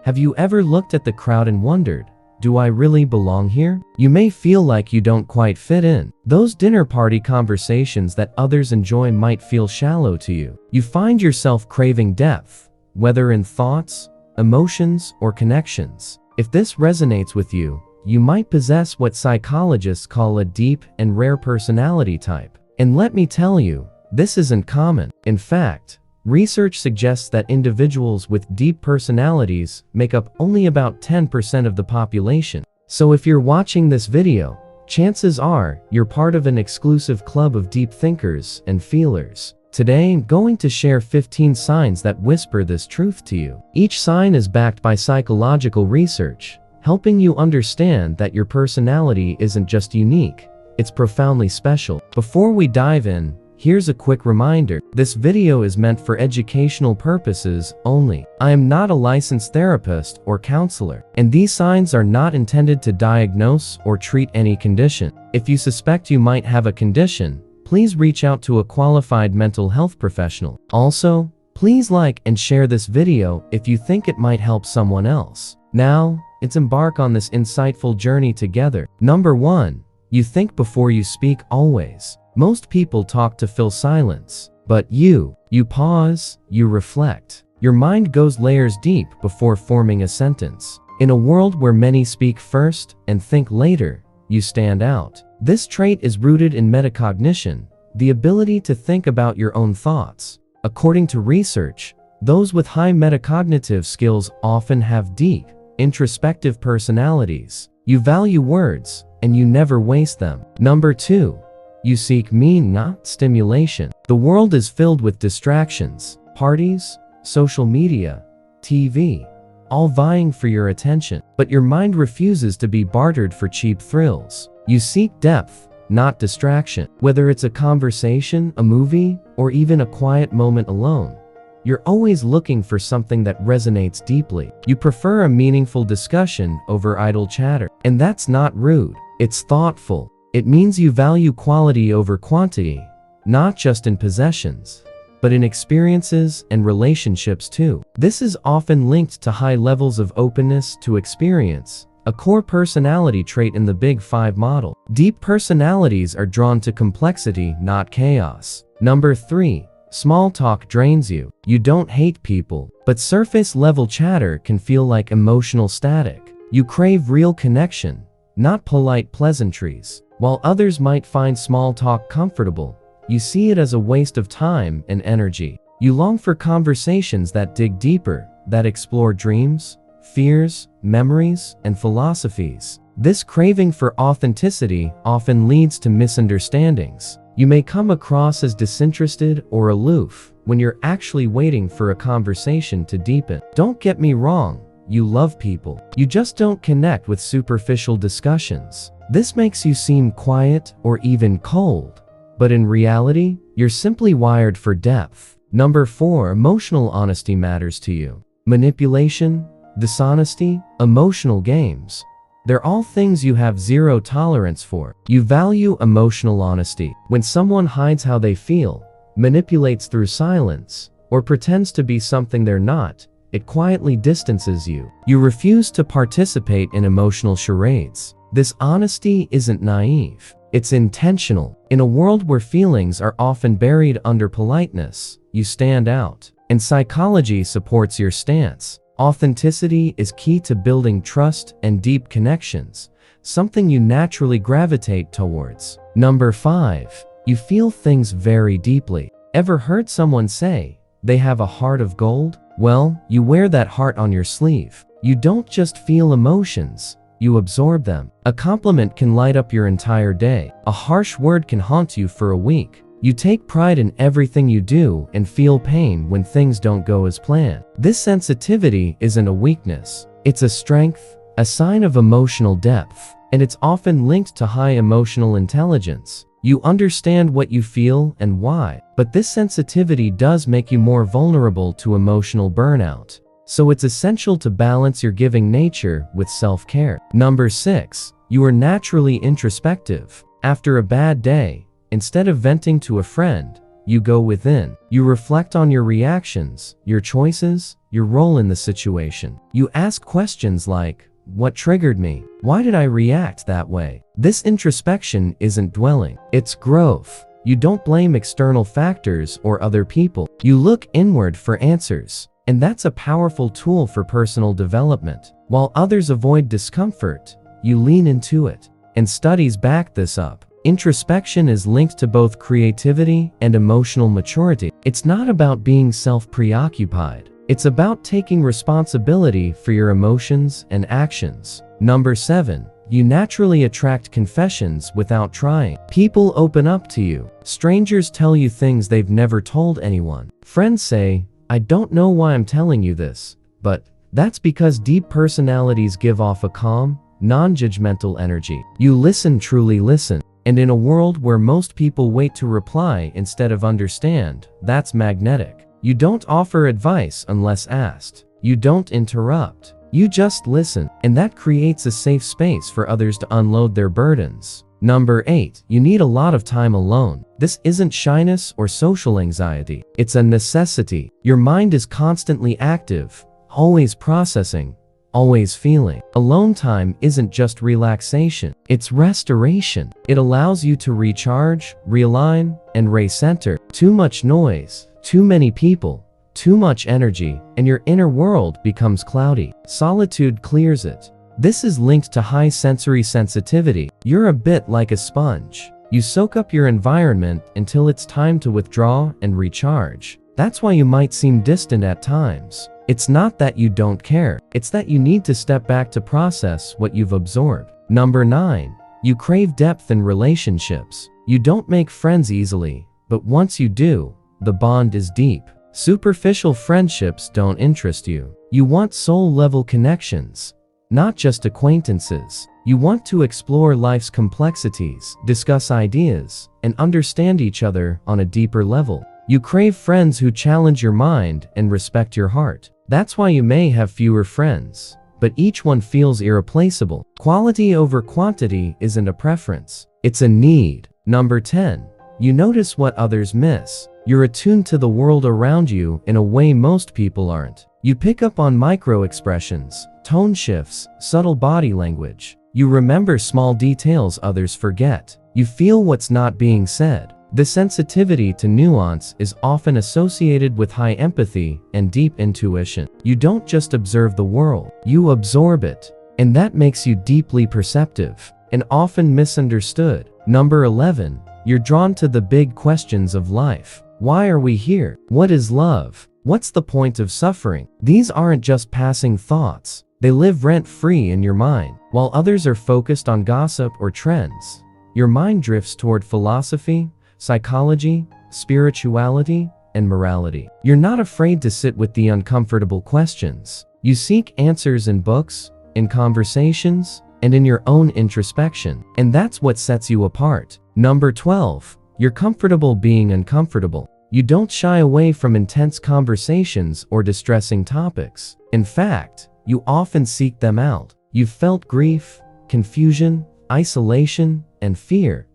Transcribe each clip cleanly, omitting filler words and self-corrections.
Have you ever looked at the crowd and wondered, do I really belong here? You may feel like you don't quite fit in. Those dinner party conversations that others enjoy might feel shallow to you. You find yourself craving depth, whether in thoughts, emotions, or connections. If this resonates with you, you might possess what psychologists call a deep and rare personality type. And let me tell you, this isn't common. In fact, research suggests that individuals with deep personalities make up only about 10% of the population. So if you're watching this video, chances are you're part of an exclusive club of deep thinkers and feelers. Today, I'm going to share 15 signs that whisper this truth to you. Each sign is backed by psychological research, helping you understand that your personality isn't just unique, it's profoundly special. Before we dive in, here's a quick reminder. This video is meant for educational purposes only. I am not a licensed therapist or counselor, and these signs are not intended to diagnose or treat any condition. If you suspect you might have a condition, please reach out to a qualified mental health professional. Also, please like and share this video if you think it might help someone else. Now, let's embark on this insightful journey together. Number 1. You think before you speak always. Most people talk to fill silence, but you pause, you reflect. Your mind goes layers deep before forming a sentence. In a world where many speak first and think later, you stand out. This trait is rooted in metacognition, the ability to think about your own thoughts. According to research, those with high metacognitive skills often have deep, introspective personalities. You value words, and you never waste them. Number 2. You seek meaning, not stimulation. The world is filled with distractions, parties, social media, TV, all vying for your attention. But your mind refuses to be bartered for cheap thrills. You seek depth, not distraction. Whether it's a conversation, a movie, or even a quiet moment alone, you're always looking for something that resonates deeply. You prefer a meaningful discussion over idle chatter. And that's not rude, it's thoughtful. It means you value quality over quantity, not just in possessions, but in experiences and relationships too. This is often linked to high levels of openness to experience, a core personality trait in the Big Five model. Deep personalities are drawn to complexity, not chaos. Number 3. Small talk drains you. You don't hate people, but surface-level chatter can feel like emotional static. You crave real connection, not polite pleasantries. While others might find small talk comfortable, you see it as a waste of time and energy. You long for conversations that dig deeper, that explore dreams, fears, memories, and philosophies. This craving for authenticity often leads to misunderstandings. You may come across as disinterested or aloof when you're actually waiting for a conversation to deepen. Don't get me wrong, you love people. You just don't connect with superficial discussions. This makes you seem quiet or even cold, but in reality, you're simply wired for depth. Number 4. Emotional honesty matters to you. Manipulation, dishonesty, emotional games. They're all things you have zero tolerance for. You value emotional honesty. When someone hides how they feel, manipulates through silence, or pretends to be something they're not, it quietly distances you. You refuse to participate in emotional charades. This honesty isn't naive, it's intentional. In a world where feelings are often buried under politeness, you stand out. And psychology supports your stance. Authenticity is key to building trust and deep connections, something you naturally gravitate towards. Number 5. You feel things very deeply. Ever heard someone say, they have a heart of gold? Well, you wear that heart on your sleeve. You don't just feel emotions, you absorb them. A compliment can light up your entire day. A harsh word can haunt you for a week. You take pride in everything you do and feel pain when things don't go as planned. This sensitivity isn't a weakness. It's a strength, a sign of emotional depth, and it's often linked to high emotional intelligence. You understand what you feel and why, but this sensitivity does make you more vulnerable to emotional burnout. So it's essential to balance your giving nature with self-care. Number 6. You are naturally introspective. After a bad day, instead of venting to a friend, you go within. You reflect on your reactions, your choices, your role in the situation. You ask questions like, what triggered me? Why did I react that way? This introspection isn't dwelling, it's growth. You don't blame external factors or other people. You look inward for answers. And that's a powerful tool for personal development. While others avoid discomfort, you lean into it. And studies back this up. Introspection is linked to both creativity and emotional maturity. It's not about being self-preoccupied. It's about taking responsibility for your emotions and actions. Number 7. You naturally attract confessions without trying. People open up to you. Strangers tell you things they've never told anyone. Friends say, I don't know why I'm telling you this, but that's because deep personalities give off a calm, non-judgmental energy. You listen, truly listen. And in a world where most people wait to reply instead of understand, that's magnetic. You don't offer advice unless asked. You don't interrupt. You just listen, and that creates a safe space for others to unload their burdens. Number 8. You need a lot of time alone. This isn't shyness or social anxiety. It's a necessity. Your mind is constantly active, always processing, always feeling. Alone time isn't just relaxation, it's restoration. It allows you to recharge, realign, and recenter. Too much noise, too many people, too much energy, and your inner world becomes cloudy. Solitude clears it. This is linked to high sensory sensitivity. You're a bit like a sponge. You soak up your environment until it's time to withdraw and recharge. That's why you might seem distant at times. It's not that you don't care, it's that you need to step back to process what you've absorbed. Number 9. You crave depth in relationships. You don't make friends easily, but once you do, the bond is deep. Superficial friendships don't interest you. You want soul-level connections, not just acquaintances. You want to explore life's complexities, discuss ideas, and understand each other on a deeper level. You crave friends who challenge your mind and respect your heart. That's why you may have fewer friends, but each one feels irreplaceable. Quality over quantity isn't a preference, it's a need. Number 10. You notice what others miss. You're attuned to the world around you in a way most people aren't. You pick up on micro-expressions, tone shifts, subtle body language. You remember small details others forget. You feel what's not being said. The sensitivity to nuance is often associated with high empathy and deep intuition. You don't just observe the world, you absorb it. And that makes you deeply perceptive and often misunderstood. Number 11. You're drawn to the big questions of life. Why are we here? What is love? What's the point of suffering? These aren't just passing thoughts. They live rent-free in your mind. While others are focused on gossip or trends, your mind drifts toward philosophy, psychology, spirituality, and morality. You're not afraid to sit with the uncomfortable questions. You seek answers in books, in conversations, and in your own introspection. And that's what sets you apart. Number 12. You're comfortable being uncomfortable. You don't shy away from intense conversations or distressing topics. In fact, you often seek them out. You've felt grief, confusion, isolation, and fear.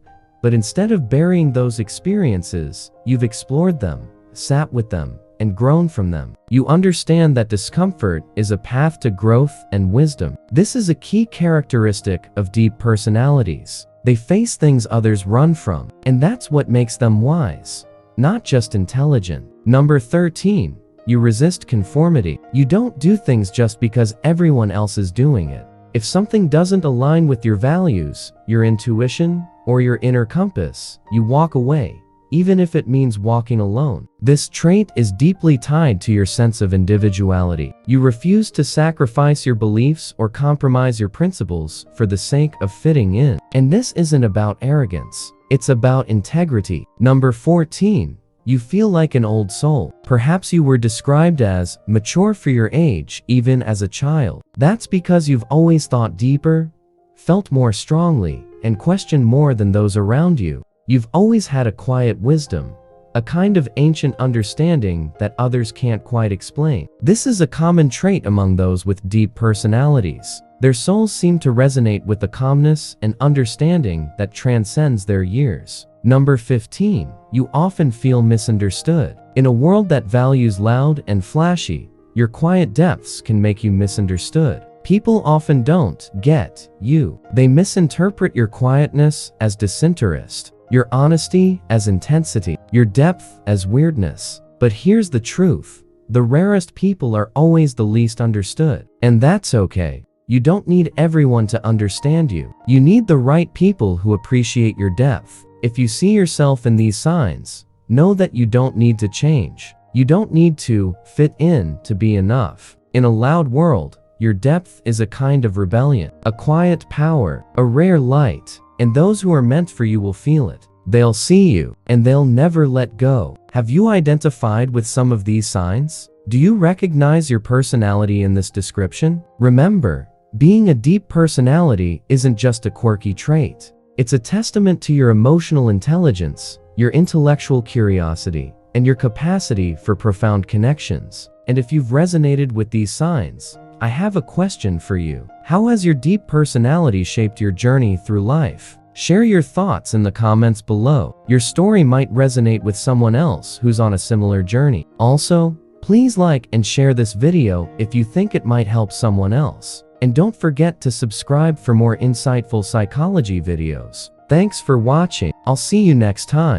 But instead of burying those experiences, you've explored them, sat with them, and grown from them. You understand that discomfort is a path to growth and wisdom. This is a key characteristic of deep personalities. They face things others run from, and that's what makes them wise, not just intelligent. Number 13. You resist conformity. You don't do things just because everyone else is doing it. If something doesn't align with your values, your intuition, or your inner compass, you walk away, even if it means walking alone. This trait is deeply tied to your sense of individuality. You refuse to sacrifice your beliefs or compromise your principles for the sake of fitting in. And this isn't about arrogance, it's about integrity. Number 14. You feel like an old soul. Perhaps you were described as mature for your age even as a child. That's because you've always thought deeper, felt more strongly, and questioned more than those around you. You've always had a quiet wisdom, a kind of ancient understanding that others can't quite explain. This is a common trait among those with deep personalities. Their souls seem to resonate with a calmness and understanding that transcends their years. Number 15. You often feel misunderstood. In a world that values loud and flashy, Your quiet depths can make you misunderstood. People often don't get you. They misinterpret your quietness as disinterest, your honesty as intensity, your depth as weirdness. But here's the truth. The rarest people are always the least understood. And that's okay. You don't need everyone to understand you. You need the right people who appreciate your depth. If you see yourself in these signs, know that you don't need to change. You don't need to fit in to be enough. In a loud world, your depth is a kind of rebellion, a quiet power, a rare light, and those who are meant for you will feel it. They'll see you, and they'll never let go. Have you identified with some of these signs? Do you recognize your personality in this description? Remember, being a deep personality isn't just a quirky trait. It's a testament to your emotional intelligence, your intellectual curiosity, and your capacity for profound connections. And if you've resonated with these signs, I have a question for you. How has your deep personality shaped your journey through life? Share your thoughts in the comments below. Your story might resonate with someone else who's on a similar journey. Also, please like and share this video if you think it might help someone else. And don't forget to subscribe for more insightful psychology videos. Thanks for watching. I'll see you next time.